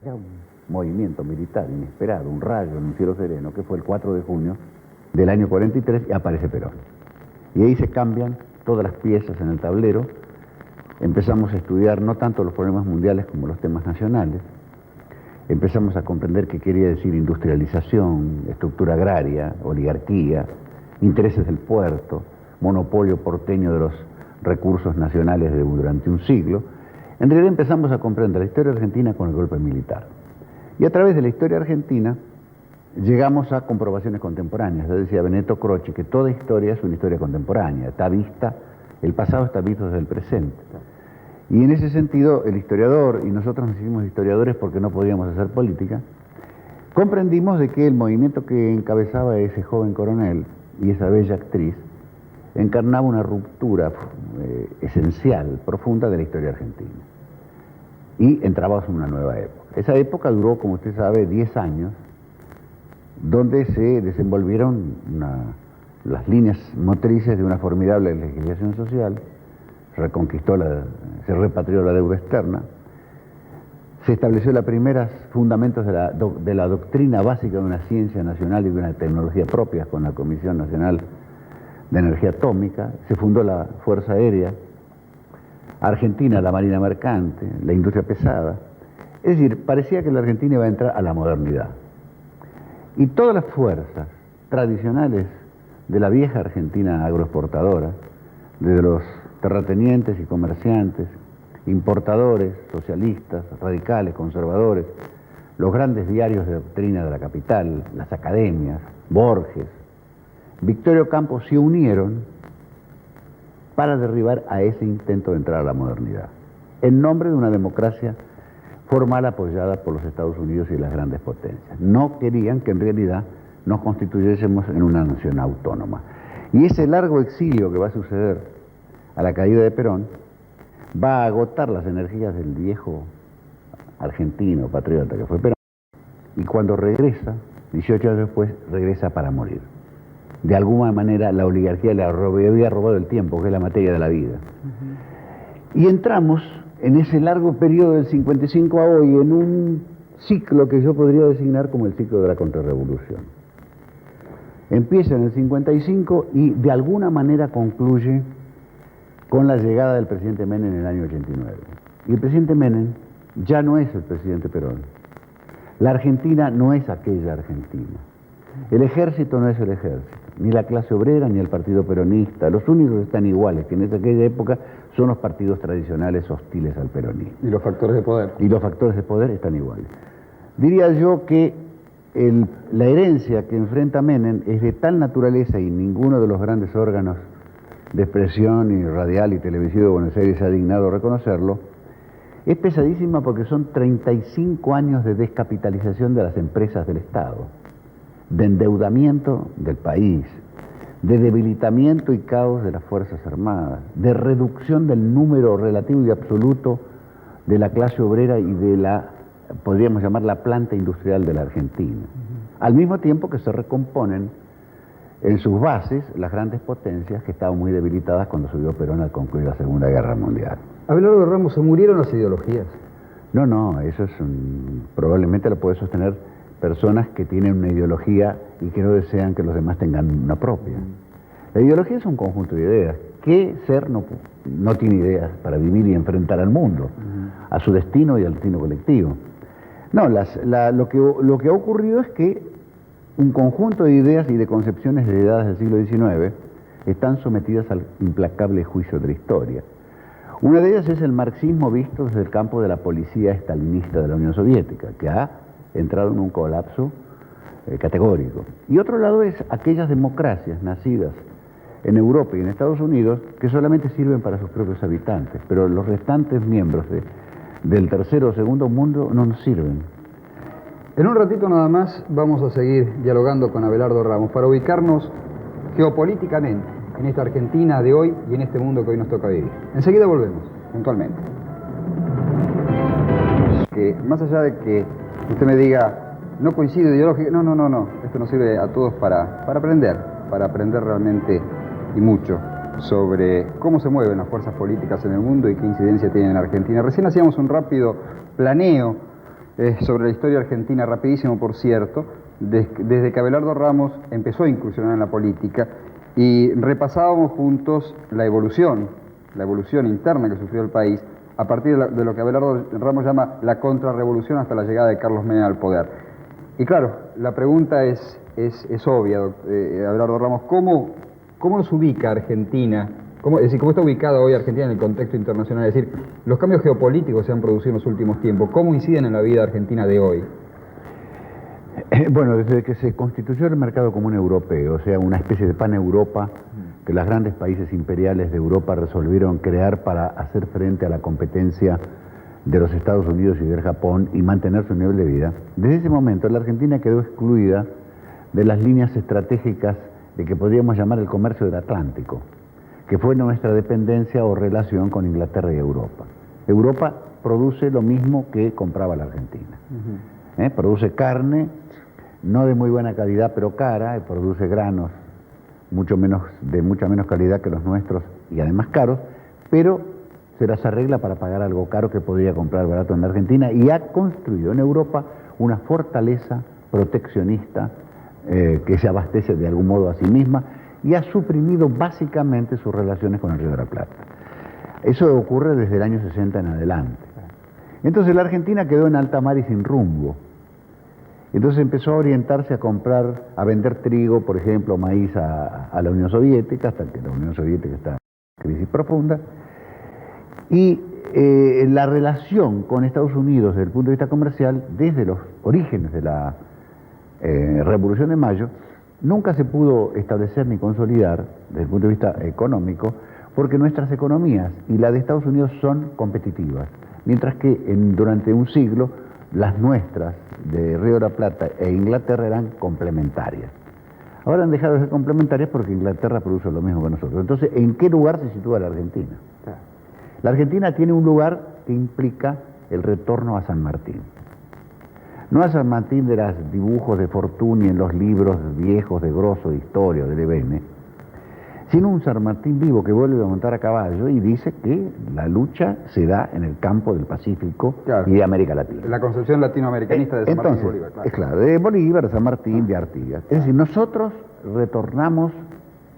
Era un movimiento militar inesperado, un rayo en un cielo sereno, que fue el 4 de junio del año 43 y aparece Perón. Y ahí se cambian todas las piezas en el tablero, empezamos a estudiar no tanto los problemas mundiales como los temas nacionales, empezamos a comprender qué quería decir industrialización, estructura agraria, oligarquía, intereses del puerto, monopolio porteño de los recursos nacionales durante un siglo. En realidad empezamos a comprender la historia argentina con el golpe militar. Y a través de la historia argentina llegamos a comprobaciones contemporáneas. Decía Benedetto Croce que toda historia es una historia contemporánea, está vista, el pasado está visto desde el presente. Y en ese sentido, el historiador, y nosotros nos hicimos historiadores porque no podíamos hacer política, comprendimos de que el movimiento que encabezaba ese joven coronel y esa bella actriz encarnaba una ruptura esencial, profunda de la historia argentina. Y entrábamos en una nueva época. Esa época duró, como usted sabe, 10 años, donde se desenvolvieron las líneas motrices de una formidable legislación social, se repatrió la deuda externa, se estableció los primeros fundamentos de la doctrina básica de una ciencia nacional y de una tecnología propia con la Comisión Nacional de Energía Atómica, se fundó la Fuerza Aérea Argentina, la Marina Mercante, la industria pesada. Es decir, parecía que la Argentina iba a entrar a la modernidad. Y todas las fuerzas tradicionales de la vieja Argentina agroexportadora, desde los terratenientes y comerciantes, importadores, socialistas, radicales, conservadores, los grandes diarios de doctrina de la capital, las academias, Borges, Victorio Campos, se unieron para derribar a ese intento de entrar a la modernidad, en nombre de una democracia formal apoyada por los Estados Unidos y las grandes potencias. No querían que en realidad nos constituyésemos en una nación autónoma. Y ese largo exilio que va a suceder a la caída de Perón va a agotar las energías del viejo argentino patriota que fue Perón, y cuando regresa, 18 años después, regresa para morir. De alguna manera la oligarquía le había robado el tiempo, que es la materia de la vida. Y entramos en ese largo periodo del 55 a hoy en un ciclo que yo podría designar como el ciclo de la contrarrevolución. Empieza en el 55 y de alguna manera concluye con la llegada del presidente Menem en el año 89. Y el presidente Menem ya no es el presidente Perón. La Argentina no es aquella Argentina. El ejército no es el ejército, ni la clase obrera ni el partido peronista. Los únicos que están iguales que en aquella época son los partidos tradicionales hostiles al peronismo. ¿Y los factores de poder? Y los factores de poder están iguales. Diría yo que la herencia que enfrenta Menem es de tal naturaleza y ninguno de los grandes órganos de expresión y radial y televisivo de Buenos Aires se ha dignado reconocerlo, es pesadísima porque son 35 años de descapitalización de las empresas del Estado, de endeudamiento del país, de debilitamiento y caos de las Fuerzas Armadas, de reducción del número relativo y absoluto de la clase obrera y de la, podríamos llamar, la planta industrial de la Argentina. Al mismo tiempo que se recomponen en sus bases las grandes potencias que estaban muy debilitadas cuando subió Perón al concluir la Segunda Guerra Mundial. Abelardo Ramos, ¿se murieron las ideologías? No, eso es probablemente lo puede sostener personas que tienen una ideología y que no desean que los demás tengan una propia. La ideología es un conjunto de ideas. ¿Qué ser no tiene ideas para vivir y enfrentar al mundo, a su destino y al destino colectivo? No, lo que ha ocurrido es que un conjunto de ideas y de concepciones heredadas del siglo XIX están sometidas al implacable juicio de la historia. Una de ellas es el marxismo visto desde el campo de la policía estalinista de la Unión Soviética, que ha entrado en un colapso categórico. Y otro lado es aquellas democracias nacidas en Europa y en Estados Unidos que solamente sirven para sus propios habitantes, pero los restantes miembros del tercero o segundo mundo no nos sirven. En un ratito nada más vamos a seguir dialogando con Abelardo Ramos para ubicarnos geopolíticamente en esta Argentina de hoy y en este mundo que hoy nos toca vivir. Enseguida volvemos, puntualmente. Que más allá de que usted me diga, no coincide ideológica, no, esto nos sirve a todos para aprender realmente y mucho sobre cómo se mueven las fuerzas políticas en el mundo y qué incidencia tienen en Argentina. Recién hacíamos un rápido planeo sobre la historia argentina, rapidísimo por cierto, desde que Abelardo Ramos empezó a incursionar en la política y repasábamos juntos la evolución interna que sufrió el país a partir de lo que Abelardo Ramos llama la contrarrevolución hasta la llegada de Carlos Menem al poder. Y claro, la pregunta es obvia, Abelardo Ramos, ¿cómo nos ubica Argentina? ¿Cómo está ubicada hoy Argentina en el contexto internacional? Es decir, los cambios geopolíticos se han producido en los últimos tiempos. ¿Cómo inciden en la vida argentina de hoy? Bueno, desde que se constituyó el mercado común europeo, o sea, una especie de pan-Europa que los grandes países imperiales de Europa resolvieron crear para hacer frente a la competencia de los Estados Unidos y del Japón y mantener su nivel de vida, desde ese momento la Argentina quedó excluida de las líneas estratégicas de que podríamos llamar el comercio del Atlántico, que fue nuestra dependencia o relación con Inglaterra y Europa. Europa produce lo mismo que compraba la Argentina. Produce carne, no de muy buena calidad, pero cara, y produce granos de mucha menos calidad que los nuestros y además caros, pero se las arregla para pagar algo caro que podría comprar barato en la Argentina y ha construido en Europa una fortaleza proteccionista que se abastece de algún modo a sí misma y ha suprimido básicamente sus relaciones con el Río de la Plata. Eso ocurre desde el año 60 en adelante. Entonces la Argentina quedó en alta mar y sin rumbo. Entonces empezó a orientarse a vender trigo, por ejemplo, maíz a la Unión Soviética, hasta que la Unión Soviética está en crisis profunda. Y la relación con Estados Unidos desde el punto de vista comercial, desde los orígenes de la Revolución de Mayo, nunca se pudo establecer ni consolidar desde el punto de vista económico, porque nuestras economías y la de Estados Unidos son competitivas, mientras que durante un siglo las nuestras de Río de la Plata e Inglaterra eran complementarias. Ahora han dejado de ser complementarias porque Inglaterra produce lo mismo que nosotros. Entonces, ¿en qué lugar se sitúa la Argentina? La Argentina tiene un lugar que implica el retorno a San Martín. No a San Martín de los dibujos de Fortuny en los libros viejos de Grosso, de historia, de Lebene, sino un San Martín vivo que vuelve a montar a caballo y dice que la lucha se da en el campo del Pacífico y de América Latina. La concepción latinoamericanista de San Martín y Bolívar. Claro. Es claro, de Bolívar, de San Martín, de Artigas. Es decir, nosotros retornamos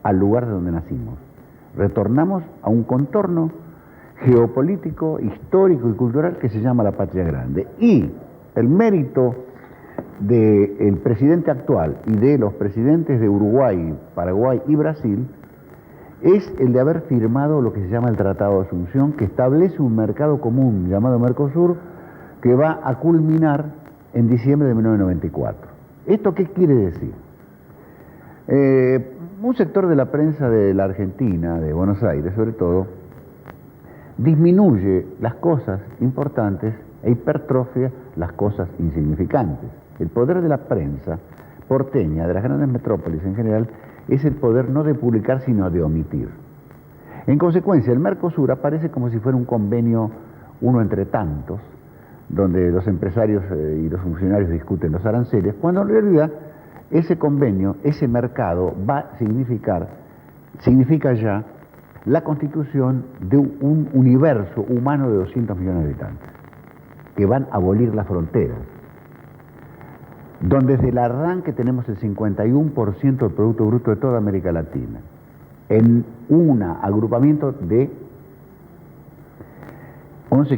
al lugar de donde nacimos. Retornamos a un contorno geopolítico, histórico y cultural que se llama la Patria Grande. Y el mérito del presidente actual y de los presidentes de Uruguay, Paraguay y Brasil es el de haber firmado lo que se llama el Tratado de Asunción, que establece un mercado común llamado Mercosur, que va a culminar en diciembre de 1994. ¿Esto qué quiere decir? Un sector de la prensa de la Argentina, de Buenos Aires sobre todo, disminuye las cosas importantes e hipertrofia las cosas insignificantes. El poder de la prensa porteña, de las grandes metrópolis en general, es el poder no de publicar, sino de omitir. En consecuencia, el Mercosur aparece como si fuera un convenio, uno entre tantos, donde los empresarios y los funcionarios discuten los aranceles, cuando en realidad ese convenio, ese mercado, significa ya la constitución de un universo humano de 200 millones de habitantes, que van a abolir las fronteras, donde desde el arranque tenemos el 51% del Producto Bruto de toda América Latina, en un agrupamiento de 11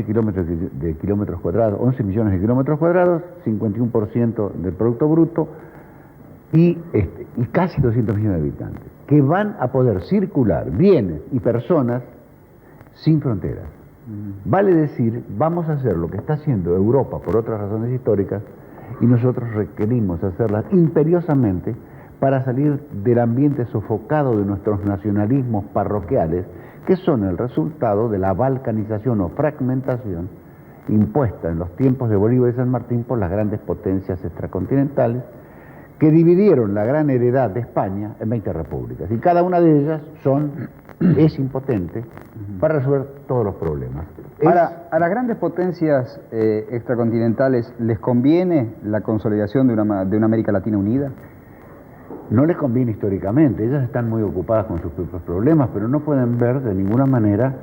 kilómetros cuadrados, 11 millones de kilómetros cuadrados, 51% del Producto Bruto y casi 200 millones de habitantes, que van a poder circular bienes y personas sin fronteras. Vale decir, vamos a hacer lo que está haciendo Europa por otras razones históricas, y nosotros requerimos hacerlas imperiosamente para salir del ambiente sofocado de nuestros nacionalismos parroquiales, que son el resultado de la balcanización o fragmentación impuesta en los tiempos de Bolívar y San Martín por las grandes potencias extracontinentales que dividieron la gran heredad de España en 20 repúblicas, y cada una de ellas es impotente para resolver todos los problemas. Ahora, ¿a las grandes potencias extracontinentales les conviene la consolidación de una América Latina unida? No les conviene históricamente, ellas están muy ocupadas con sus propios problemas, pero no pueden ver de ninguna manera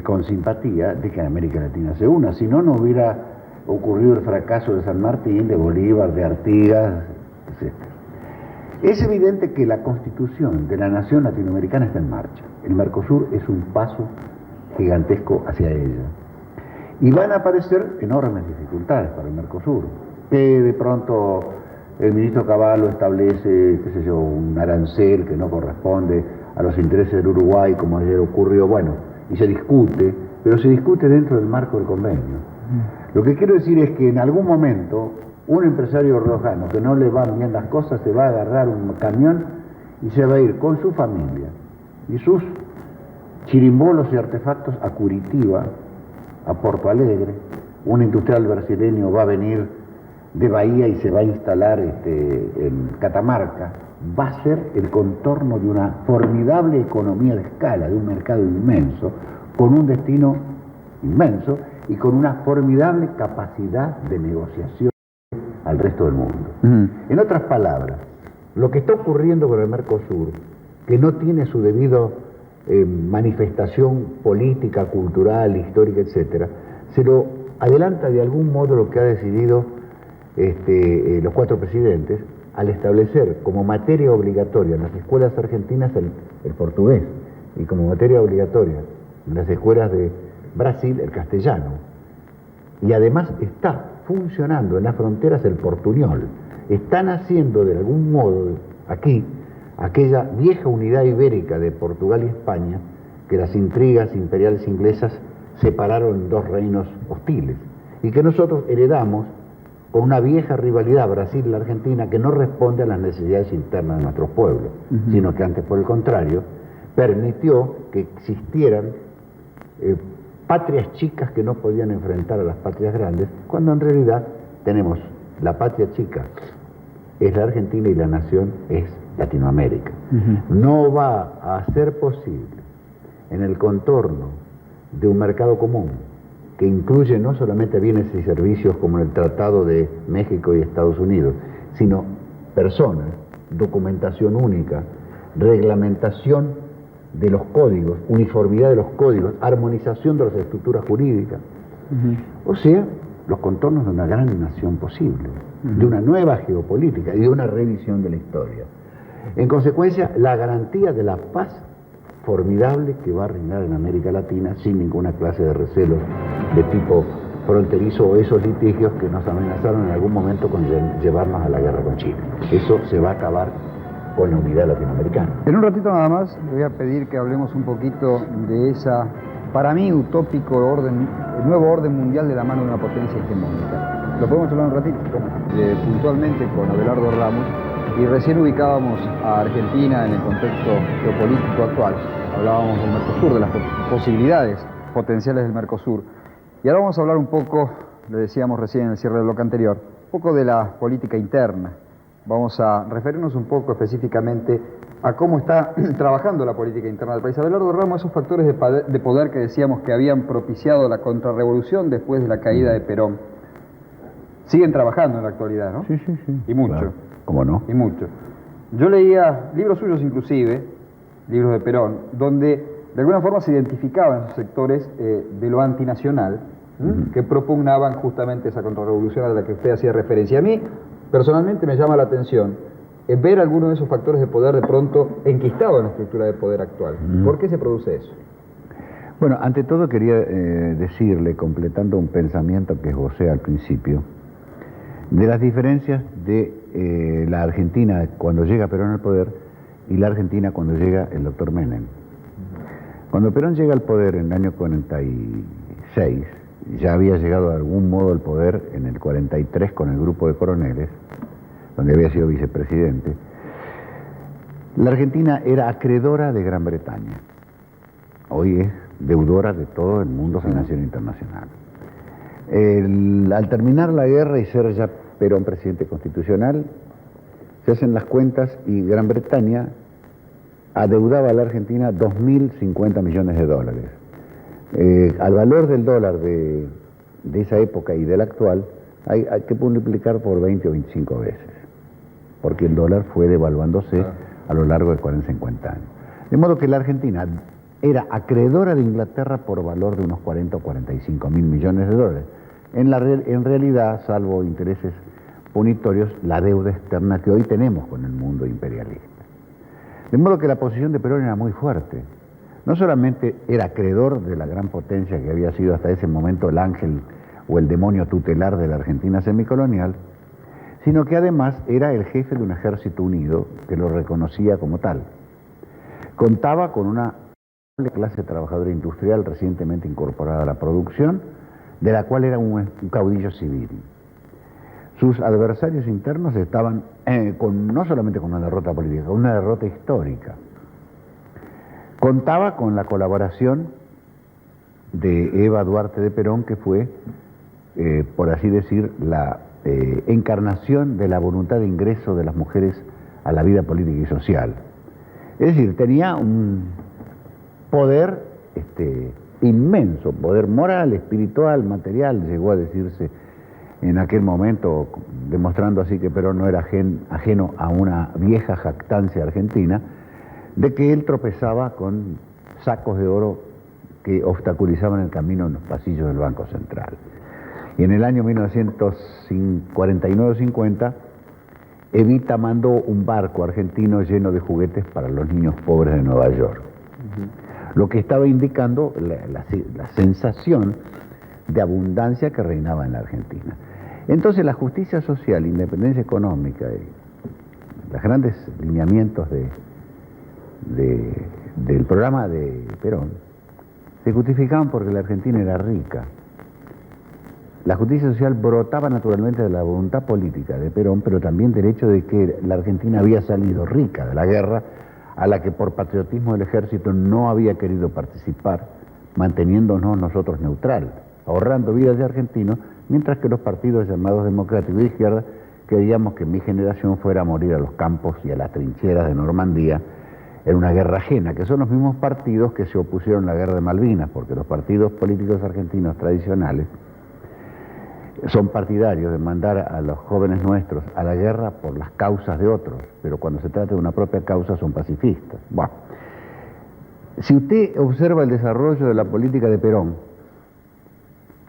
con simpatía de que América Latina se una, si no, no hubiera ocurrió el fracaso de San Martín, de Bolívar, de Artigas, etc. Es evidente que la constitución de la nación latinoamericana está en marcha. El Mercosur es un paso gigantesco hacia ella. Y van a aparecer enormes dificultades para el Mercosur, que de pronto el ministro Cavallo establece, qué sé yo, un arancel que no corresponde a los intereses del Uruguay, como ayer ocurrió, bueno, y se discute, pero se discute dentro del marco del convenio. Lo que quiero decir es que en algún momento un empresario riojano que no le van bien las cosas se va a agarrar un camión y se va a ir con su familia y sus chirimbolos y artefactos a Curitiba, a Porto Alegre. Un industrial brasileño va a venir de Bahía y se va a instalar en Catamarca. Va a ser el contorno de una formidable economía de escala, de un mercado inmenso, con un destino inmenso y con una formidable capacidad de negociación al resto del mundo. En otras palabras, lo que está ocurriendo con el Mercosur, que no tiene su debido manifestación política, cultural, histórica, etcétera, se lo adelanta de algún modo lo que ha decidido los 4 presidentes al establecer como materia obligatoria en las escuelas argentinas el portugués y como materia obligatoria en las escuelas de Brasil el castellano. Y además está funcionando en las fronteras el portuñol. Están haciendo de algún modo aquí aquella vieja unidad ibérica de Portugal y España que las intrigas imperiales inglesas separaron en 2 reinos hostiles y que nosotros heredamos con una vieja rivalidad Brasil y la Argentina que no responde a las necesidades internas de nuestros pueblos, sino que antes, por el contrario, permitió que existieran patrias chicas que no podían enfrentar a las patrias grandes, cuando en realidad tenemos la patria chica es la Argentina y la nación es Latinoamérica. No va a ser posible en el contorno de un mercado común que incluye no solamente bienes y servicios como en el Tratado de México y Estados Unidos, sino personas, documentación única, reglamentación de los códigos, uniformidad de los códigos, armonización de las estructuras jurídicas. O sea, los contornos de una gran nación posible, de una nueva geopolítica y de una revisión de la historia. En consecuencia, la garantía de la paz formidable que va a reinar en América Latina sin ninguna clase de recelos de tipo fronterizo o esos litigios que nos amenazaron en algún momento con llevarnos a la guerra con Chile. Eso se va a acabar con la unidad latinoamericana. En un ratito nada más le voy a pedir que hablemos un poquito de esa, para mí, utópico orden, el nuevo orden mundial de la mano de una potencia hegemónica. ¿Lo podemos hablar un ratito? Puntualmente con Abelardo Ramos, y recién ubicábamos a Argentina en el contexto geopolítico actual. Hablábamos del Mercosur, de las posibilidades potenciales del Mercosur. Y ahora vamos a hablar un poco, le decíamos recién en el cierre del bloque anterior, un poco de la política interna. Vamos a referirnos un poco específicamente a cómo está trabajando la política interna del país. Abelardo Ramos, esos factores de poder que decíamos que habían propiciado la contrarrevolución después de la caída de Perón, siguen trabajando en la actualidad, ¿no? Sí. Y mucho. Claro. ¿Cómo no? Y mucho. Yo leía libros suyos inclusive, libros de Perón, donde de alguna forma se identificaban esos sectores de lo antinacional, que propugnaban justamente esa contrarrevolución a la que usted hacía referencia. A mí, personalmente, me llama la atención ver algunos de esos factores de poder de pronto enquistados en la estructura de poder actual. ¿Por qué se produce eso? Bueno, ante todo quería decirle, completando un pensamiento que esbocé al principio, de las diferencias de la Argentina cuando llega Perón al poder y la Argentina cuando llega el doctor Menem. Cuando Perón llega al poder en el año 46, ya había llegado de algún modo al poder en el 43 con el grupo de coroneles, donde había sido vicepresidente, la Argentina era acreedora de Gran Bretaña. Hoy es deudora de todo el mundo financiero internacional. Al terminar la guerra y ser ya Perón presidente constitucional, se hacen las cuentas y Gran Bretaña adeudaba a la Argentina 2.050 millones de dólares. Al valor del dólar de esa época y del actual, hay que multiplicar por 20 o 25 veces, porque el dólar fue devaluándose a lo largo de 40 o 50 años. De modo que la Argentina era acreedora de Inglaterra por valor de unos 40 o 45 mil millones de dólares. en realidad, salvo intereses punitorios, la deuda externa que hoy tenemos con el mundo imperialista. De modo que la posición de Perón era muy fuerte. No solamente era acreedor de la gran potencia que había sido hasta ese momento el ángel o el demonio tutelar de la Argentina semicolonial, sino que además era el jefe de un ejército unido que lo reconocía como tal. Contaba con una clase trabajadora industrial recientemente incorporada a la producción, de la cual era un caudillo civil. Sus adversarios internos estaban no solamente con una derrota política, con una derrota histórica. Contaba con la colaboración de Eva Duarte de Perón, que fue, por así decir, la encarnación de la voluntad de ingreso de las mujeres a la vida política y social. Es decir, tenía un poder inmenso, poder moral, espiritual, material, llegó a decirse en aquel momento, demostrando así que Perón no era ajeno a una vieja jactancia argentina, de que él tropezaba con sacos de oro que obstaculizaban el camino en los pasillos del Banco Central. Y en el año 1949-50, Evita mandó un barco argentino lleno de juguetes para los niños pobres de Nueva York. Lo que estaba indicando la sensación de abundancia que reinaba en la Argentina. Entonces la justicia social, independencia económica y los grandes lineamientos del programa de Perón se justificaban porque la Argentina era rica. La justicia social brotaba naturalmente de la voluntad política de Perón, pero también del hecho de que la Argentina había salido rica de la guerra, a la que por patriotismo del ejército no había querido participar, manteniéndonos nosotros neutral, ahorrando vidas de argentinos, mientras que los partidos llamados democráticos de izquierda queríamos que mi generación fuera a morir a los campos y a las trincheras de Normandía en una guerra ajena, que son los mismos partidos que se opusieron a la guerra de Malvinas, porque los partidos políticos argentinos tradicionales son partidarios de mandar a los jóvenes nuestros a la guerra por las causas de otros, pero cuando se trata de una propia causa son pacifistas. Bueno, si usted observa el desarrollo de la política de Perón,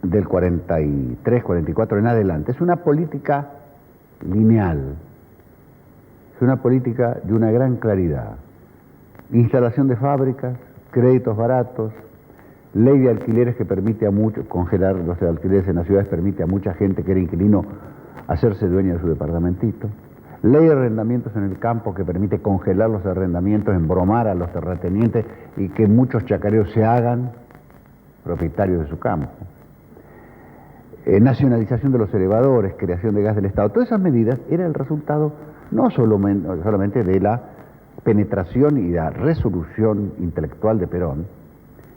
del 43, 44 en adelante, es una política lineal, es una política de una gran claridad. Instalación de fábricas, créditos baratos, ley de alquileres que permite a muchos, congelar los alquileres en las ciudades permite a mucha gente que era inquilino hacerse dueño de su departamentito, ley de arrendamientos en el campo que permite congelar los arrendamientos, embromar a los terratenientes y que muchos chacareros se hagan propietarios de su campo, nacionalización de los elevadores, creación de gas del Estado. Todas esas medidas eran el resultado no solamente de la penetración y la resolución intelectual de Perón,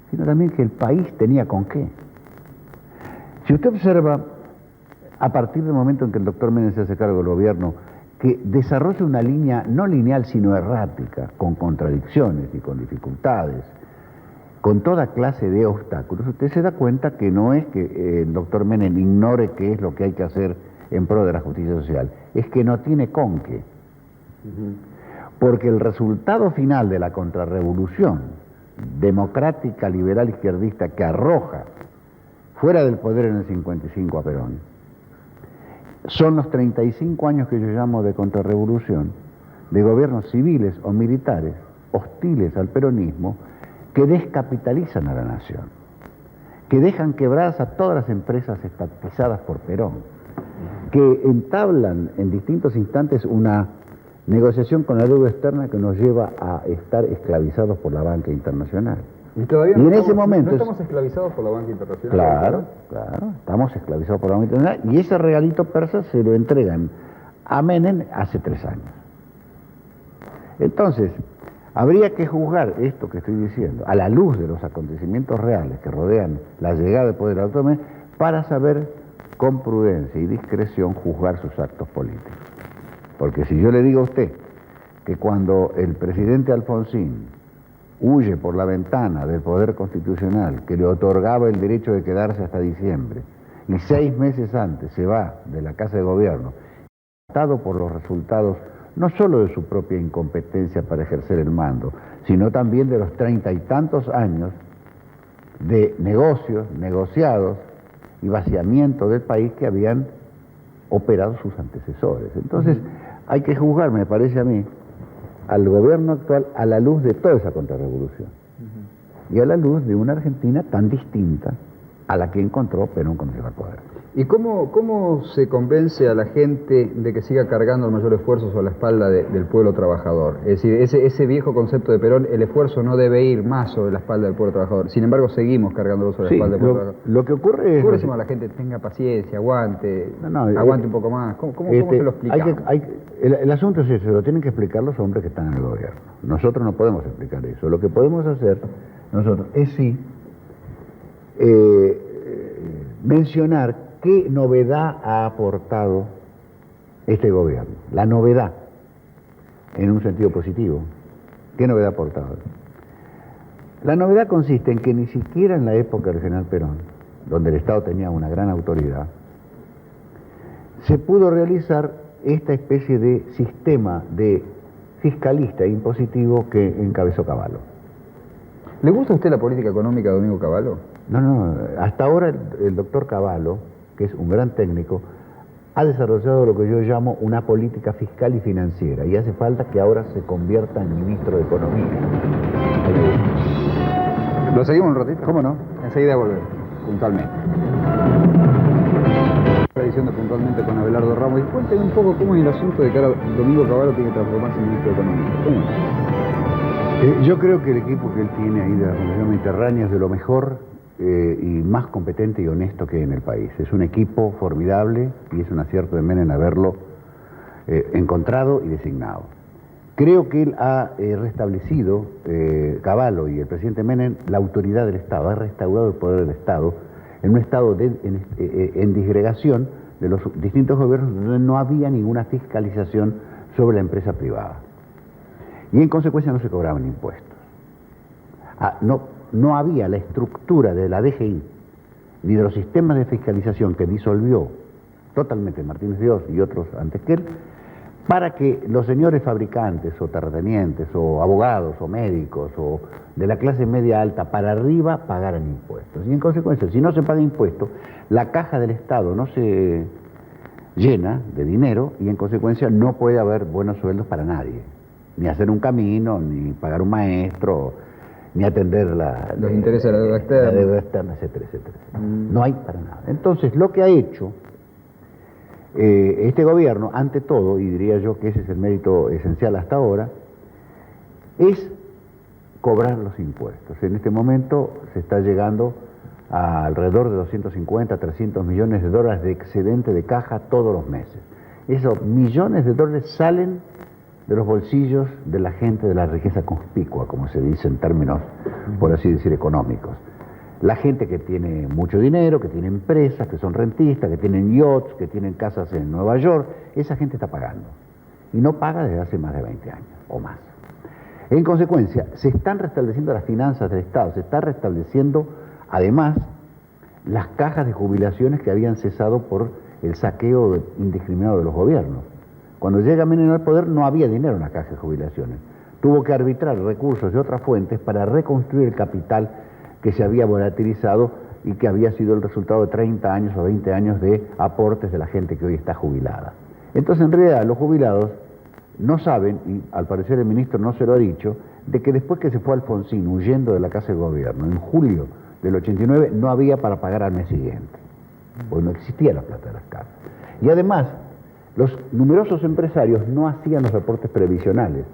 sino también que el país tenía con qué. Si usted observa, a partir del momento en que el doctor Menem se hace cargo del gobierno, que desarrolla una línea no lineal sino errática, con contradicciones y con dificultades, con toda clase de obstáculos, usted se da cuenta que no es que el doctor Menem ignore qué es lo que hay que hacer en pro de la justicia social, es que no tiene con qué. Porque el resultado final de la contrarrevolución democrática, liberal, izquierdista, que arroja fuera del poder en el 55 a Perón, son los 35 años que yo llamo de contrarrevolución, de gobiernos civiles o militares hostiles al peronismo, que descapitalizan a la nación, que dejan quebradas a todas las empresas estatizadas por Perón, que entablan en distintos instantes una negociación con la deuda externa que nos lleva a estar esclavizados por la banca internacional. Y todavía en ese momento no estamos esclavizados por la banca internacional. Claro, estamos esclavizados por la banca internacional y ese regalito persa se lo entregan a Menem hace 3 años. Entonces, habría que juzgar esto que estoy diciendo a la luz de los acontecimientos reales que rodean la llegada del poder autónomo Menem para saber con prudencia y discreción juzgar sus actos políticos. Porque si yo le digo a usted que cuando el presidente Alfonsín huye por la ventana del poder constitucional que le otorgaba el derecho de quedarse hasta diciembre y 6 meses antes se va de la Casa de Gobierno, atado por los resultados no solo de su propia incompetencia para ejercer el mando, sino también de los 30 y tantos años de negocios, negociados y vaciamiento del país que habían operado sus antecesores. Entonces, hay que juzgar, me parece a mí, al gobierno actual a la luz de toda esa contrarrevolución y a la luz de una Argentina tan distinta a la que encontró Perón cuando llegó al poder. ¿Y cómo se convence a la gente de que siga cargando el mayor esfuerzo sobre la espalda del pueblo trabajador? Es decir, ese viejo concepto de Perón, el esfuerzo no debe ir más sobre la espalda del pueblo trabajador. Sin embargo, seguimos cargándolo sobre la espalda del pueblo trabajador. Lo que ocurre es... ¿Cómo decimos a la gente, tenga paciencia, aguante, aguante un poco más? ¿Cómo se lo explicamos? El asunto es eso, lo tienen que explicar los hombres que están en el gobierno. Nosotros no podemos explicar eso. Lo que podemos hacer nosotros es sí mencionar qué novedad ha aportado este gobierno. La novedad, en un sentido positivo. ¿Qué novedad ha aportado? La novedad consiste en que ni siquiera en la época del general Perón, donde el Estado tenía una gran autoridad, se pudo realizar esta especie de sistema de fiscalista e impositivo que encabezó Cavallo. ¿Le gusta a usted la política económica de Domingo Cavallo? No, hasta ahora el doctor Cavallo, que es un gran técnico, ha desarrollado lo que yo llamo una política fiscal y financiera, y hace falta que ahora se convierta en ministro de Economía. ¿Lo seguimos un ratito? ¿Cómo no? Enseguida volvemos, puntualmente. La edición de Puntualmente con Abelardo Ramos. Y cuéntenme un poco cómo es el asunto de que ahora Domingo Cavallo tiene que transformarse en ministro de Economía. ¿Cómo es? Yo creo que el equipo que él tiene ahí de la Fundación Mediterránea es de lo mejor y más competente y honesto que hay en el país. Es un equipo formidable y es un acierto de Menem haberlo encontrado y designado. Creo que él ha restablecido, Cavallo y el presidente Menem, la autoridad del Estado, ha restaurado el poder del Estado en un estado en disgregación de los distintos gobiernos donde no había ninguna fiscalización sobre la empresa privada. Y en consecuencia no se cobraban impuestos. No había la estructura de la DGI ni de los sistemas de fiscalización que disolvió totalmente Martínez Dios y otros antes que él, para que los señores fabricantes o terratenientes o abogados o médicos o de la clase media alta para arriba pagaran impuestos. Y en consecuencia, si no se paga impuestos, la caja del Estado no se llena de dinero y en consecuencia no puede haber buenos sueldos para nadie. Ni hacer un camino, ni pagar un maestro, ni atender los intereses de la deuda externa. La deuda externa, etcétera, etcétera. No hay para nada. Entonces, lo que ha hecho este gobierno, ante todo, y diría yo que ese es el mérito esencial hasta ahora, es cobrar los impuestos. En este momento se está llegando a alrededor de 250, 300 millones de dólares de excedente de caja todos los meses. Esos millones de dólares salen de los bolsillos de la gente de la riqueza conspicua, como se dice en términos, por así decir, económicos. La gente que tiene mucho dinero, que tiene empresas, que son rentistas, que tienen yachts, que tienen casas en Nueva York, esa gente está pagando. Y no paga desde hace más de 20 años o más. En consecuencia, se están restableciendo las finanzas del Estado, se está restableciendo, además, las cajas de jubilaciones que habían cesado por el saqueo indiscriminado de los gobiernos. Cuando llega Menem al poder no había dinero en las cajas de jubilaciones. Tuvo que arbitrar recursos de otras fuentes para reconstruir el capital que se había volatilizado y que había sido el resultado de 30 años o 20 años de aportes de la gente que hoy está jubilada. Entonces, en realidad, los jubilados no saben, y al parecer el ministro no se lo ha dicho, de que después que se fue Alfonsín huyendo de la Casa de Gobierno, en julio del 89, no había para pagar al mes siguiente, porque no existía la plata de las casas. Y además, los numerosos empresarios no hacían los reportes previsionales,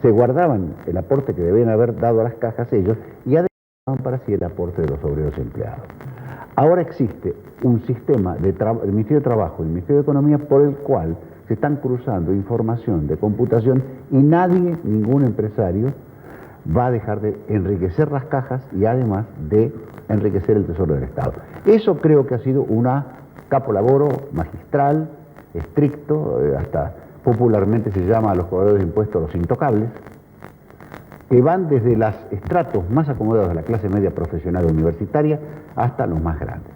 se guardaban el aporte que debían haber dado a las cajas ellos y además para sí el aporte de los obreros empleados. Ahora existe un sistema del Ministerio de Trabajo y del Ministerio de Economía por el cual se están cruzando información de computación y nadie, ningún empresario, va a dejar de enriquecer las cajas y además de enriquecer el tesoro del Estado. Eso creo que ha sido una capolaboro magistral, estricto, hasta popularmente se llama a los cobradores de impuestos los intocables, que van desde los estratos más acomodados de la clase media profesional universitaria hasta los más grandes.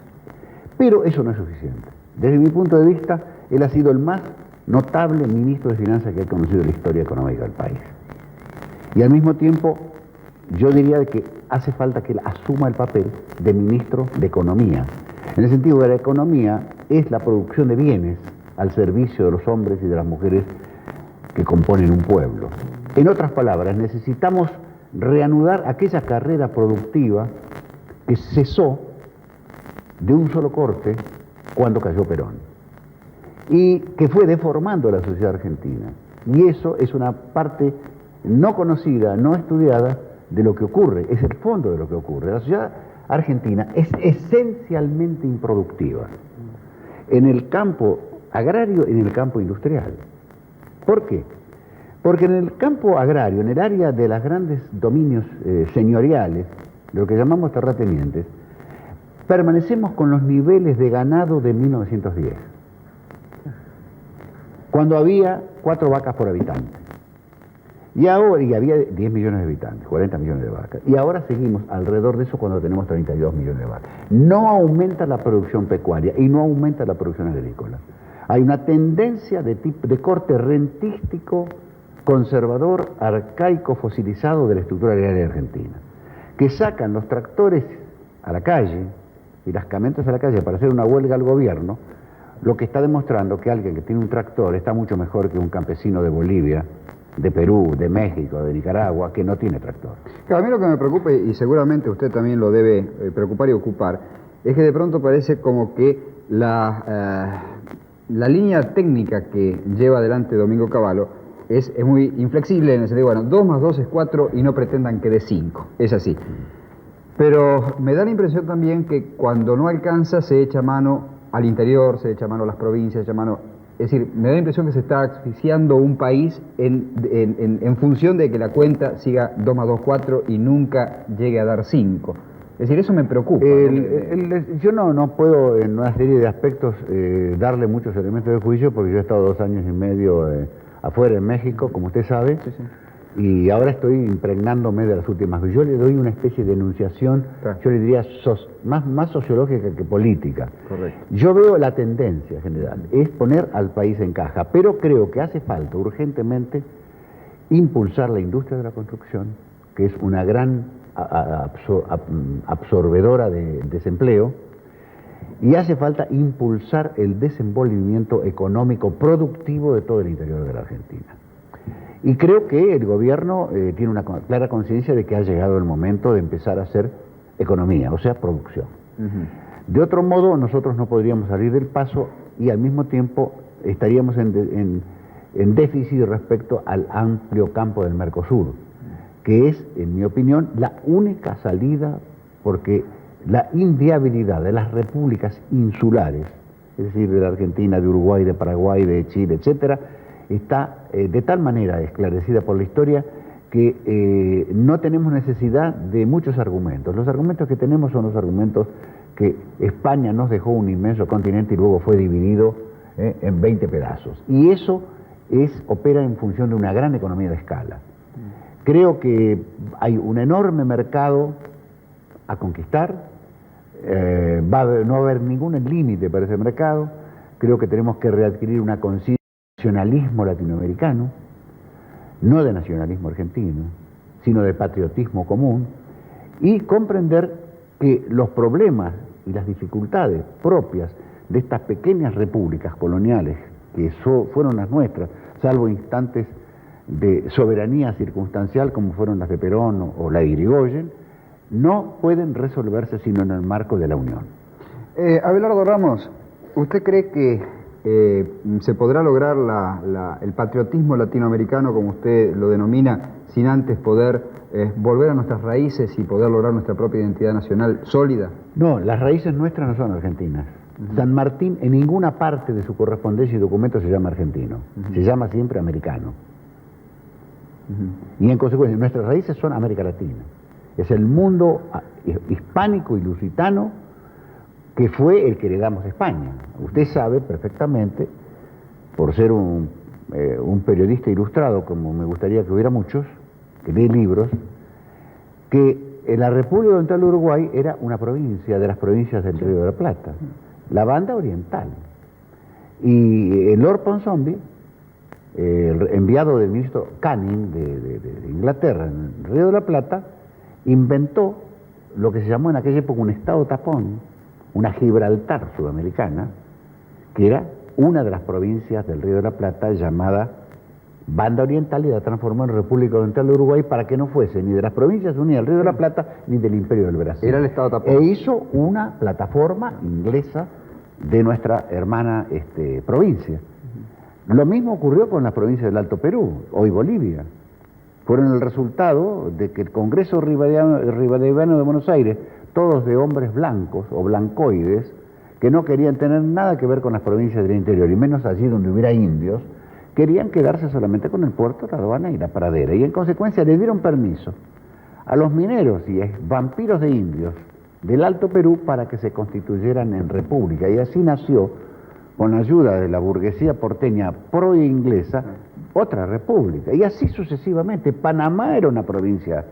Pero eso no es suficiente. Desde mi punto de vista, él ha sido el más notable ministro de Finanzas que ha conocido la historia económica del país. Y al mismo tiempo, yo diría que hace falta que él asuma el papel de ministro de Economía. En el sentido que la economía es la producción de bienes al servicio de los hombres y de las mujeres que componen un pueblo. En otras palabras, necesitamos reanudar aquella carrera productiva que cesó de un solo corte cuando cayó Perón y que fue deformando la sociedad argentina. Y eso es una parte no conocida, no estudiada de lo que ocurre, es el fondo de lo que ocurre. La sociedad argentina es esencialmente improductiva en el campo agrario y en el campo industrial. ¿Por qué? Porque en el campo agrario, en el área de los grandes dominios señoriales, lo que llamamos terratenientes, permanecemos con los niveles de ganado de 1910, cuando había 4 vacas por habitante. Y ahora, y había 10 millones de habitantes, 40 millones de vacas. Y ahora seguimos alrededor de eso cuando tenemos 32 millones de vacas. No aumenta la producción pecuaria y no aumenta la producción agrícola. Hay una tendencia de corte rentístico, conservador, arcaico, fosilizado de la estructura agraria argentina, que sacan los tractores a la calle y las camionetas a la calle para hacer una huelga al gobierno, lo que está demostrando que alguien que tiene un tractor está mucho mejor que un campesino de Bolivia, de Perú, de México, de Nicaragua, que no tiene tractor. Claro, a mí lo que me preocupa, y seguramente usted también lo debe preocupar y ocupar, es que de pronto parece como que la línea técnica que lleva adelante Domingo Cavallo es muy inflexible en el sentido, bueno, 2 más 2 es 4 y no pretendan que dé 5, es así. Pero me da la impresión también que cuando no alcanza se echa mano al interior, se echa mano a las provincias, se echa mano... Es decir, me da la impresión que se está asfixiando un país en función de que la cuenta siga 2 más 2, 4 y nunca llegue a dar 5. Es decir, eso me preocupa. Yo no puedo en una serie de aspectos darle muchos elementos de juicio porque yo he estado 2 años y medio afuera en México, como usted sabe, Sí, sí. Y ahora estoy impregnándome de las últimas. Yo le doy una especie de enunciación, Claro. yo le diría más sociológica que política. Correcto. Yo veo la tendencia general, es poner al país en caja, pero creo que hace falta urgentemente impulsar la industria de la construcción, que es una gran absorbedora de desempleo, y hace falta impulsar el desenvolvimiento económico productivo de todo el interior de la Argentina. Y creo que el gobierno tiene una clara conciencia de que ha llegado el momento de empezar a hacer economía, o sea, producción. De otro modo, nosotros no podríamos salir del paso y al mismo tiempo estaríamos en déficit respecto al amplio campo del Mercosur, que es, en mi opinión, la única salida, porque la inviabilidad de las repúblicas insulares, es decir, de la Argentina, de Uruguay, de Paraguay, de Chile, etcétera, está de tal manera esclarecida por la historia que no tenemos necesidad de muchos argumentos. Los argumentos que tenemos son los argumentos que España nos dejó un inmenso continente y luego fue dividido en 20 pedazos. Y eso opera en función de una gran economía de escala. Creo que hay un enorme mercado a conquistar, no va a haber ningún límite para ese mercado. Creo que tenemos que readquirir una conciencia nacionalismo latinoamericano, no de nacionalismo argentino, sino de patriotismo común, y comprender que los problemas y las dificultades propias de estas pequeñas repúblicas coloniales, que fueron las nuestras, salvo instantes de soberanía circunstancial como fueron las de Perón o la de Irigoyen, no pueden resolverse sino en el marco de la unión. Abelardo Ramos, ¿usted cree que se podrá lograr el patriotismo latinoamericano, como usted lo denomina, sin antes poder volver a nuestras raíces y poder lograr nuestra propia identidad nacional sólida? No, las raíces nuestras no son argentinas. San Martín en ninguna parte de su correspondencia y documento se llama argentino, se llama siempre americano. Y en consecuencia nuestras raíces son América Latina. Es el mundo hispánico y lusitano que fue el que heredamos de España. Usted sabe perfectamente, por ser un periodista ilustrado, como me gustaría que hubiera muchos, que lee libros, que la República Oriental de Uruguay era una provincia de las provincias del Río de la Plata, la banda oriental. Y Lord Ponsonby, el enviado del ministro Canning de Inglaterra en el Río de la Plata, inventó lo que se llamó en aquella época un estado tapón, una Gibraltar sudamericana, que era una de las provincias del Río de la Plata llamada Banda Oriental, y la transformó en República Oriental de Uruguay para que no fuese ni de las provincias unidas del Río de la Plata ni del Imperio del Brasil. Era el Estado tapón. E hizo una plataforma inglesa de nuestra hermana provincia. Lo mismo ocurrió con las provincias del Alto Perú, hoy Bolivia. Fueron el resultado de que el Congreso Rivadavia de Buenos Aires, todos de hombres blancos o blancoides, que no querían tener nada que ver con las provincias del interior, y menos allí donde hubiera indios, querían quedarse solamente con el puerto, la aduana y la pradera, y en consecuencia le dieron permiso a los mineros y vampiros de indios del Alto Perú para que se constituyeran en república, y así nació, con la ayuda de la burguesía porteña pro-inglesa, otra república, y así sucesivamente. Panamá era una provincia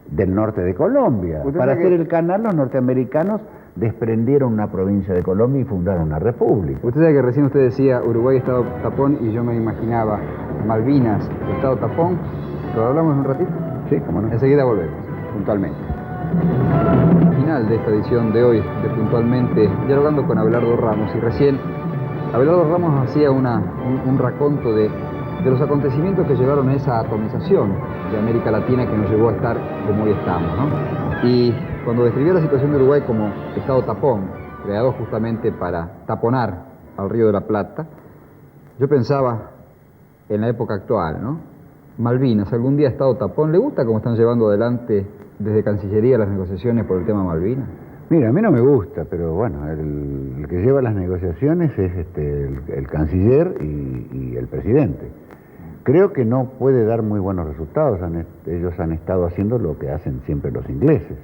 del norte de Colombia. Para hacer el canal, los norteamericanos desprendieron una provincia de Colombia y fundaron una república. Usted sabe que recién usted decía Uruguay Estado tapón, y yo me imaginaba Malvinas Estado tapón. ¿Lo hablamos en un ratito? Sí, cómo no. Enseguida volvemos, puntualmente. Final de esta edición de hoy de Puntualmente, dialogando con Abelardo Ramos, y recién Abelardo Ramos hacía un raconto de los acontecimientos que llevaron a esa atomización de América Latina que nos llevó a estar como hoy estamos, ¿no? Y cuando describía la situación de Uruguay como Estado tapón, creado justamente para taponar al Río de la Plata, yo pensaba en la época actual, ¿no? Malvinas, algún día Estado tapón. ¿Le gusta cómo están llevando adelante desde Cancillería las negociaciones por el tema Malvinas? Mira, a mí no me gusta, pero bueno, el que lleva las negociaciones es el canciller y el presidente. Creo que no puede dar muy buenos resultados. Ellos han estado haciendo lo que hacen siempre los ingleses.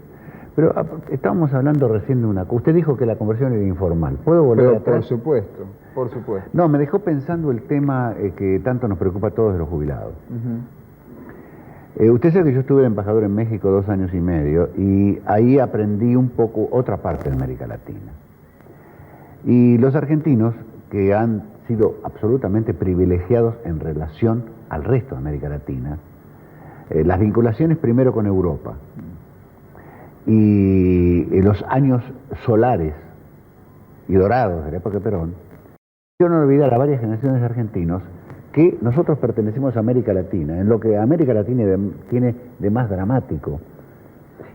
Pero estábamos hablando recién de una... Usted dijo que la conversión era informal. ¿Puedo volver atrás? Por supuesto, por supuesto. No, me dejó pensando el tema que tanto nos preocupa a todos de los jubilados. Usted sabe que yo estuve de embajador en México 2 años y medio, y ahí aprendí un poco otra parte de América Latina. Y los argentinos, que han sido absolutamente privilegiados en relación al resto de América Latina, las vinculaciones primero con Europa y los años solares y dorados de la época de Perón, yo no olvidar a varias generaciones de argentinos que nosotros pertenecemos a América Latina, en lo que América Latina tiene de más dramático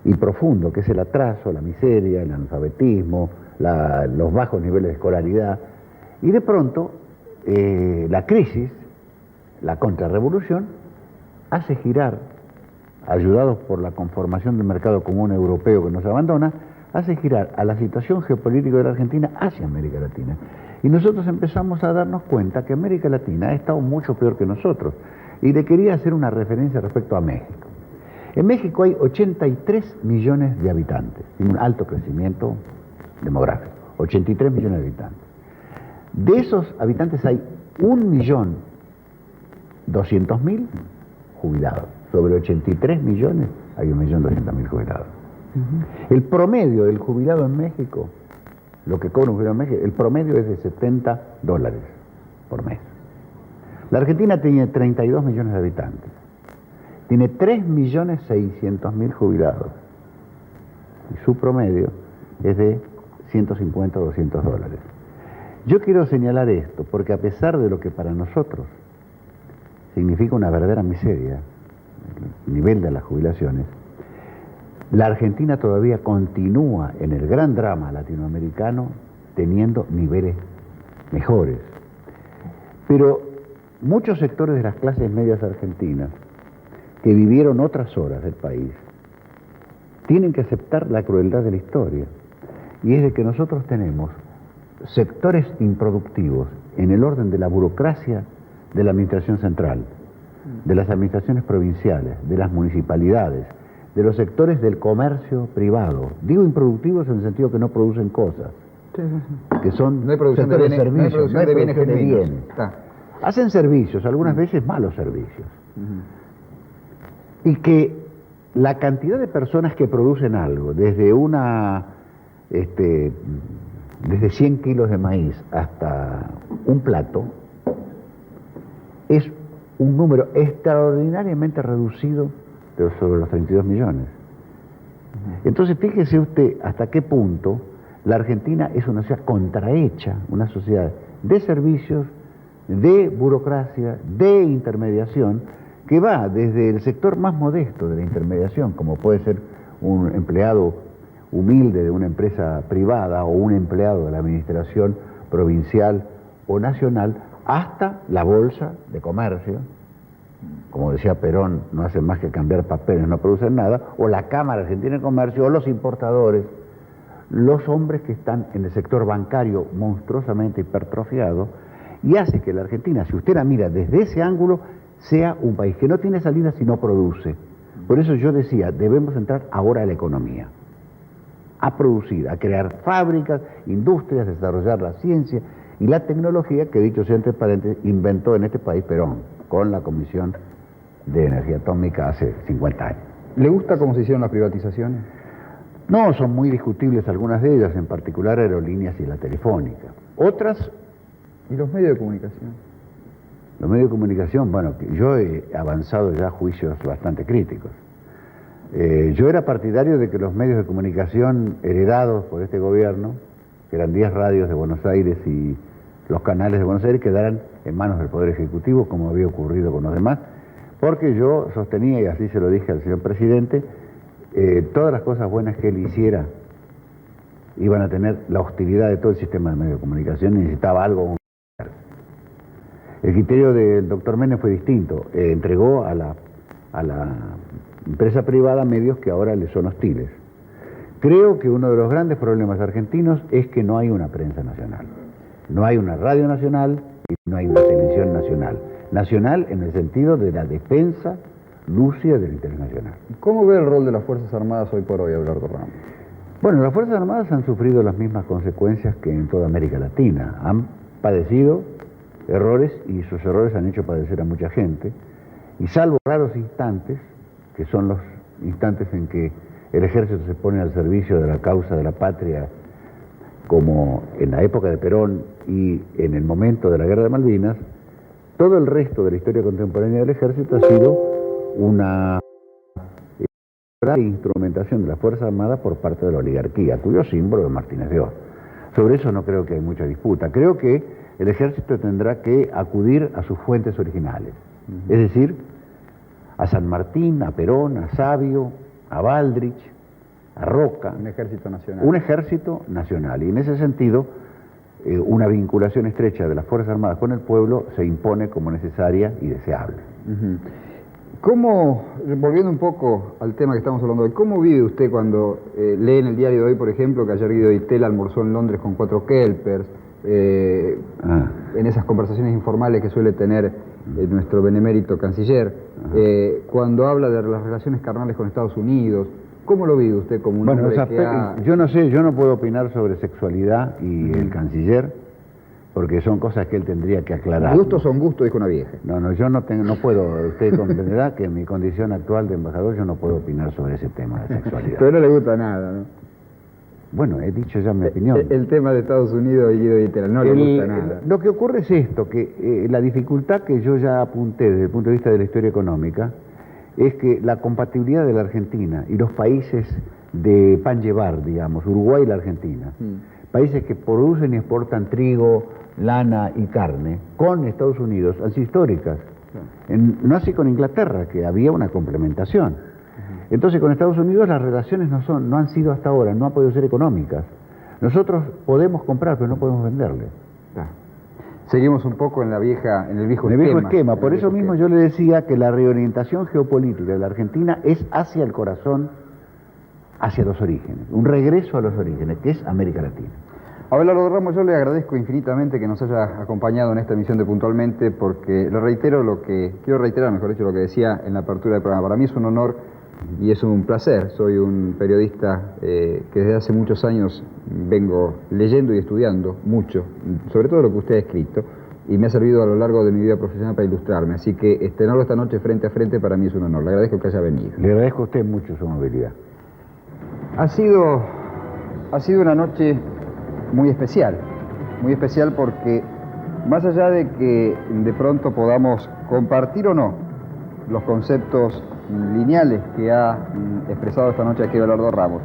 y profundo, que es el atraso, la miseria, el analfabetismo, los bajos niveles de escolaridad, y de pronto la crisis, la contrarrevolución, hace girar, ayudados por la conformación del mercado común europeo que nos abandona, hace girar a la situación geopolítica de la Argentina hacia América Latina. Y nosotros empezamos a darnos cuenta que América Latina ha estado mucho peor que nosotros. Y le quería hacer una referencia respecto a México. En México hay 83 millones de habitantes, tiene un alto crecimiento demográfico, 83 millones de habitantes. De esos habitantes hay 1.200.000 jubilados. Sobre 83 millones hay 1.200.000 jubilados. El promedio del jubilado en México, lo que cobra un jubilado en México, el promedio es de $70 por mes. La Argentina tiene 32 millones de habitantes. Tiene 3.600.000 jubilados. Y su promedio es de 150 o $200. Yo quiero señalar esto porque a pesar de lo que para nosotros significa una verdadera miseria, el nivel de las jubilaciones, la Argentina todavía continúa en el gran drama latinoamericano teniendo niveles mejores. Pero muchos sectores de las clases medias argentinas que vivieron otras horas del país tienen que aceptar la crueldad de la historia, y es de que nosotros tenemos sectores improductivos en el orden de la burocracia de la administración central, de las administraciones provinciales, de las municipalidades, de los sectores del comercio privado. Digo improductivos en el sentido que no producen cosas, que son no hay producción de sectores bienes, servicios, no hay producción de bienes bienes. genuinos. Hacen servicios, algunas veces malos servicios. Y que la cantidad de personas que producen algo, desde desde 100 kilos de maíz hasta un plato, es un número extraordinariamente reducido sobre los 32 millones. Entonces fíjese usted hasta qué punto La Argentina es una sociedad contrahecha, una sociedad de servicios, de burocracia, de intermediación, que va desde el sector más modesto de la intermediación, como puede ser un empleado humilde de una empresa privada o un empleado de la administración provincial o nacional, hasta la bolsa de comercio, como decía Perón, no hacen más que cambiar papeles, no producen nada, o la Cámara Argentina de Comercio, o los importadores, los hombres que están en el sector bancario monstruosamente hipertrofiado, y hace que la Argentina, si usted la mira desde ese ángulo, sea un país que no tiene salida si no produce. Por eso yo decía, debemos entrar ahora a la economía, a producir, a crear fábricas, industrias, desarrollar la ciencia y la tecnología que, dicho sea entre paréntesis, inventó en este país Perón, con la Comisión de Energía Atómica hace 50 años. ¿Le gusta cómo se hicieron las privatizaciones? No, son muy discutibles algunas de ellas, en particular Aerolíneas y la Telefónica. Otras... ¿Y los medios de comunicación? Los medios de comunicación, bueno, yo he avanzado ya a juicios bastante críticos. Yo era partidario de que los medios de comunicación heredados por este gobierno, que eran 10 radios de Buenos Aires y los canales de Buenos Aires, quedaran en manos del Poder Ejecutivo, como había ocurrido con los demás, porque yo sostenía, y así se lo dije al señor presidente, todas las cosas buenas que él hiciera iban a tener la hostilidad de todo el sistema de medios de comunicación y necesitaba algo. El criterio del doctor Menem fue distinto, entregó a la empresa privada medios que ahora le son hostiles. Creo que uno de los grandes problemas argentinos es que no hay una prensa nacional, no hay una radio nacional y no hay una televisión nacional. Nacional en el sentido de la defensa lúcida del interés nacional. ¿Cómo ve el rol de las Fuerzas Armadas hoy por hoy, Abelardo Ramos? Bueno, las Fuerzas Armadas han sufrido las mismas consecuencias que en toda América Latina. Han padecido errores y sus errores han hecho padecer a mucha gente. Y salvo raros instantes, que son los instantes en que el ejército se pone al servicio de la causa de la patria, como en la época de Perón y en el momento de la Guerra de Malvinas, todo el resto de la historia contemporánea del ejército ha sido una instrumentación de la Fuerza Armada por parte de la oligarquía, cuyo símbolo es Martínez de Oz. Sobre eso no creo que hay mucha disputa. Creo que el ejército tendrá que acudir a sus fuentes originales, es decir, a San Martín, a Perón, a Savio, a Baldrich, a Roca. Un ejército nacional. Un ejército nacional. Y en ese sentido, una vinculación estrecha de las Fuerzas Armadas con el pueblo se impone como necesaria y deseable. ¿Cómo, volviendo un poco al tema que estamos hablando hoy, cómo vive usted cuando lee en el diario de hoy, por ejemplo, que ayer Guido Itela almorzó en Londres con 4 kelpers, en esas conversaciones informales que suele tener nuestro benemérito canciller, cuando habla de las relaciones carnales con Estados Unidos? ¿Cómo lo vive usted como un hombre que yo no sé, yo no puedo opinar sobre sexualidad y el canciller, porque son cosas que él tendría que aclarar. Gustos son gustos, dijo una vieja. No, yo no puedo, usted comprenderá que en mi condición actual de embajador yo no puedo opinar sobre ese tema de sexualidad. Pero no le gusta nada, ¿no? Bueno, he dicho ya mi opinión. El tema de Estados Unidos y Guido Itela, no le gusta nada. Lo que ocurre es esto, que la dificultad que yo ya apunté desde el punto de vista de la historia económica es que la compatibilidad de la Argentina y los países de pan llevar, digamos, Uruguay y la Argentina, países que producen y exportan trigo, lana y carne, con Estados Unidos, han sido históricas. No así con Inglaterra, que había una complementación. Entonces con Estados Unidos las relaciones no han sido hasta ahora, no han podido ser económicas. Nosotros podemos comprar, pero no podemos venderle. Seguimos un poco en el viejo esquema. Por eso mismo yo le decía que la reorientación geopolítica de la Argentina es hacia el corazón, hacia los orígenes, un regreso a los orígenes, que es América Latina. Abelardo Ramos, yo le agradezco infinitamente que nos haya acompañado en esta emisión de Puntualmente, porque quiero reiterar, lo que decía en la apertura del programa. Para mí es un honor y es un placer. Soy un periodista que desde hace muchos años vengo leyendo y estudiando mucho, sobre todo lo que usted ha escrito, y me ha servido a lo largo de mi vida profesional para ilustrarme. Así que tenerlo esta noche frente a frente para mí es un honor. Le agradezco que haya venido. Le agradezco a usted mucho su amabilidad. Ha sido una noche muy especial porque más allá de que de pronto podamos compartir o no los conceptos lineales que ha expresado esta noche aquí Abelardo Ramos,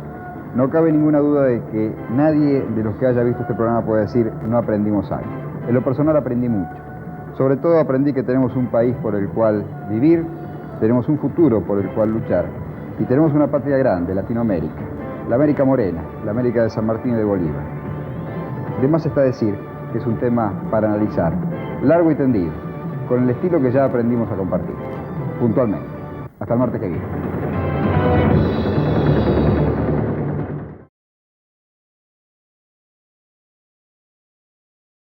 No cabe ninguna duda de que nadie de los que haya visto este programa puede decir no aprendimos algo. En lo personal aprendí mucho. Sobre todo aprendí que tenemos un país por el cual vivir, tenemos un futuro por el cual luchar y tenemos una patria grande, Latinoamérica, la América Morena, la América de San Martín y de Bolívar. De más está decir que es un tema para analizar, largo y tendido, con el estilo que ya aprendimos a compartir, puntualmente. Hasta el martes que viene.